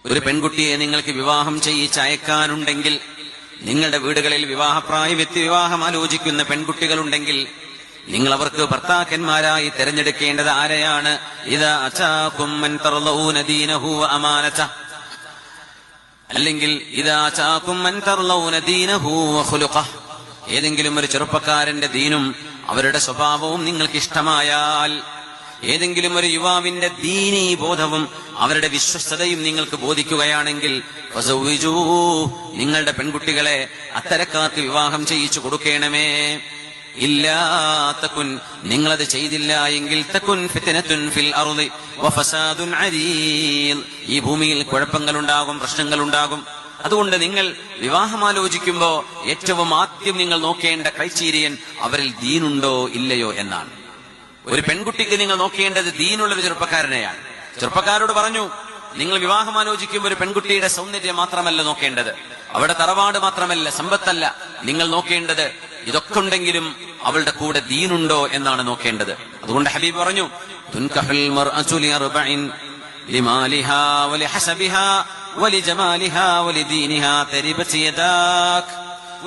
ഒരു പെൺകുട്ടിയെ നിങ്ങൾക്ക് വിവാഹം ചെയ്യിച്ചയക്കാനുണ്ടെങ്കിൽ, നിങ്ങളുടെ വീടുകളിൽ വിവാഹപ്രായവ്യക്തി വിവാഹം ആലോചിക്കുന്ന പെൺകുട്ടികളുണ്ടെങ്കിൽ, നിങ്ങൾ അവർക്ക് ഭർത്താക്കന്മാരായി തെരഞ്ഞെടുക്കേണ്ടത് ആരെയാണ്? ഇദാ അതാകും മൻ തർളൗന ദീനഹു വ അമാനതഹു, അല്ലെങ്കിൽ ഇദാ അതാകും മൻ തർളൗന ദീനഹു വ ഖുലുഖഹു, ഏതെങ്കിലും ഒരു ചെറുപ്പക്കാരന്റെ ദീനും അവരുടെ സ്വഭാവവും നിങ്ങൾക്ക് ഇഷ്ടമായാൽ, ഏതെങ്കിലും ഒരു യുവാവിന്റെ ദീനീ ബോധവും അവരുടെ വിശ്വസ്തതയും നിങ്ങൾക്ക് ബോധിക്കുകയാണെങ്കിൽ, ഫസവ്വിജൂ, നിങ്ങളുടെ പെൺകുട്ടികളെ അത്തരക്കാർക്ക് വിവാഹം ചെയ്യിച്ചു കൊടുക്കണമേ. ഇല്ലാ തകുൻ, നിങ്ങളത് ചെയ്തില്ല എങ്കിൽ, തകുൻ ഫിത്നത്തുൻ ഫിൽ അർളി വഫസാദുൻ അരീൽ, ഈ ഭൂമിയിൽ കുഴപ്പങ്ങളുണ്ടാകും, പ്രശ്നങ്ങളുണ്ടാകും. അതുകൊണ്ട് നിങ്ങൾ വിവാഹം ആലോചിക്കുമ്പോ ഏറ്റവും ആദ്യം നിങ്ങൾ നോക്കേണ്ട ക്രൈറ്റീരിയൻ അവരിൽ ദീനുണ്ടോ ഇല്ലയോ എന്നാണ്. ഒരു പെൺകുട്ടിക്ക് നിങ്ങൾ നോക്കേണ്ടത് ദീനുള്ളൊരു ചെറുപ്പക്കാരനെയാണ്. ചെറുപ്പക്കാരോട് പറഞ്ഞു, നിങ്ങൾ വിവാഹം ആലോചിക്കുമ്പോൾ ഒരു പെൺകുട്ടിയുടെ സൗന്ദര്യം മാത്രമല്ല നോക്കേണ്ടത്, അവിടെ തറവാട് മാത്രമല്ല, സമ്പത്തല്ല. നിങ്ങൾ നോക്കേണ്ടത് ഇതൊക്കെ ഉണ്ടെങ്കിലും അവളുടെ കൂടെ ദീനുണ്ടോ എന്നാണ് നോക്കേണ്ടത്. അതുകൊണ്ട് ഹബീബ് പറഞ്ഞു, തുൻകഹുൽ മർഅതു ലിഅർബഇൻ ലിമാലിഹാ വലിഹസബിഹാ വലിജമാലിഹാ വലിദീനിഹാ തരിബത് യദാക്.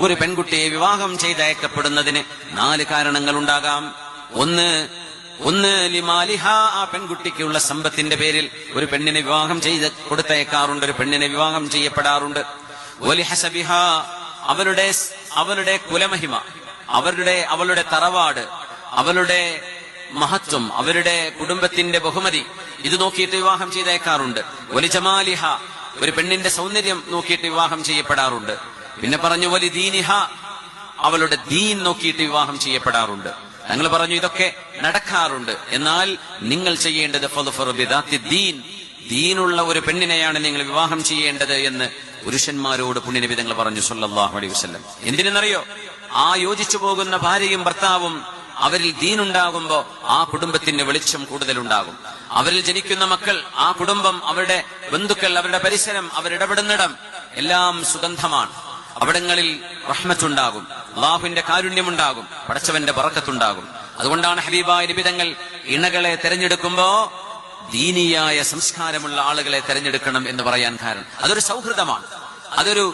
ഒരു പെൺകുട്ടിയെ വിവാഹം ചെയ്തയക്കപ്പെടുന്നതിന് 4 കാരണങ്ങൾ ഉണ്ടാകാം. ഒന്ന് ലിമാലിഹ, ആ പെൺകുട്ടിക്കുള്ള സമ്പത്തിന്റെ പേരിൽ ഒരു പെണ്ണിനെ വിവാഹം ചെയ്ത് കൊടുത്തയക്കാറുണ്ട്, ഒരു പെണ്ണിനെ വിവാഹം ചെയ്യപ്പെടാറുണ്ട്. വലിഹസബിഹ, അവളുടെ കുലമഹിമ, അവളുടെ തറവാട്, അവളുടെ മഹത്വം, അവരുടെ കുടുംബത്തിന്റെ ബഹുമതി, ഇത് നോക്കിയിട്ട് വിവാഹം ചെയ്തയക്കാറുണ്ട്. വലിജമാലിഹ, ഒരു പെണ്ണിന്റെ സൗന്ദര്യം നോക്കിയിട്ട് വിവാഹം ചെയ്യപ്പെടാറുണ്ട്. പിന്നെ പറഞ്ഞു വലിദീനിഹ, അവളുടെ ദീൻ നോക്കിയിട്ട് വിവാഹം ചെയ്യപ്പെടാറുണ്ട്. ഞങ്ങൾ പറഞ്ഞു ഇതൊക്കെ നടക്കാറുണ്ട്. എന്നാൽ നിങ്ങൾ ചെയ്യേണ്ടത് ഫദ്ഫർ ബിദാത്തി ദീൻ, ദീനുള്ള ഒരു പെണ്ണിനെയാണ് നിങ്ങൾ വിവാഹം ചെയ്യേണ്ടത് എന്ന് പുരുഷന്മാരോട് പുണ്യനബി തങ്ങൾ പറഞ്ഞു സല്ലല്ലാഹു അലൈഹി വസല്ലം. എന്തിനെന്നറിയോ? ആ യോജിച്ചു പോകുന്ന ഭാര്യയും ഭർത്താവും അവരിൽ ദീനുണ്ടാകുമ്പോ ആ കുടുംബത്തിന്റെ വെളിച്ചം കൂടുതലുണ്ടാകും. അവരിൽ ജനിക്കുന്ന മക്കൾ, ആ കുടുംബം, അവരുടെ ബന്ധുക്കൾ, അവരുടെ പരിസരം, അവരിടപെടുന്നിടം എല്ലാം സുഗന്ധമാണ്. അവിടങ്ങളിൽ റഹ്മത്തുണ്ടാകും, അല്ലാഹുവിന്റെ കാരുണ്യമുണ്ടാകും, പടച്ചവന്റെ ബറക്കത്തുണ്ടാകും. അതുകൊണ്ടാണ് ഹബീബായ നബി തങ്ങൾ ഇണകളെ തെരഞ്ഞെടുക്കുമ്പോ ദീനിയായ സംസ്കാരമുള്ള ആളുകളെ തെരഞ്ഞെടുക്കണം എന്ന് പറയാൻ കാരണം അതൊരു സൗഹൃദമാണ്. അതൊരു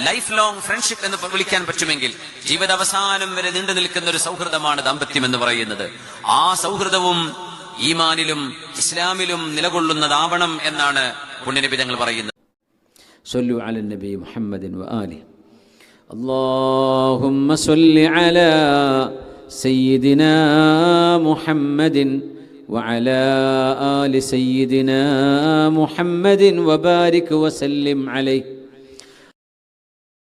ലൈഫ് ലോങ് ഫ്രണ്ട്ഷിപ്പ് എന്ന് വിളിക്കാൻ പറ്റുമെങ്കിൽ, ജീവിതാവസാനം വരെ നീണ്ടു നിൽക്കുന്ന ഒരു സൗഹൃദമാണ് ദാമ്പത്യം എന്ന് പറയുന്നത്. ആ സൗഹൃദവും ഈമാനിലും ഇസ്ലാമിലും നിലകൊള്ളുന്നതാവണം എന്നാണ് പുണ്യനബി തങ്ങൾ പറയുന്നത്. സ്വല്ലു അല നബി മുഹമ്മദിൻ വആലിഹി. اللهم صل على سيدنا محمد وعلى آل سيدنا محمد وبارك وسلم عليه.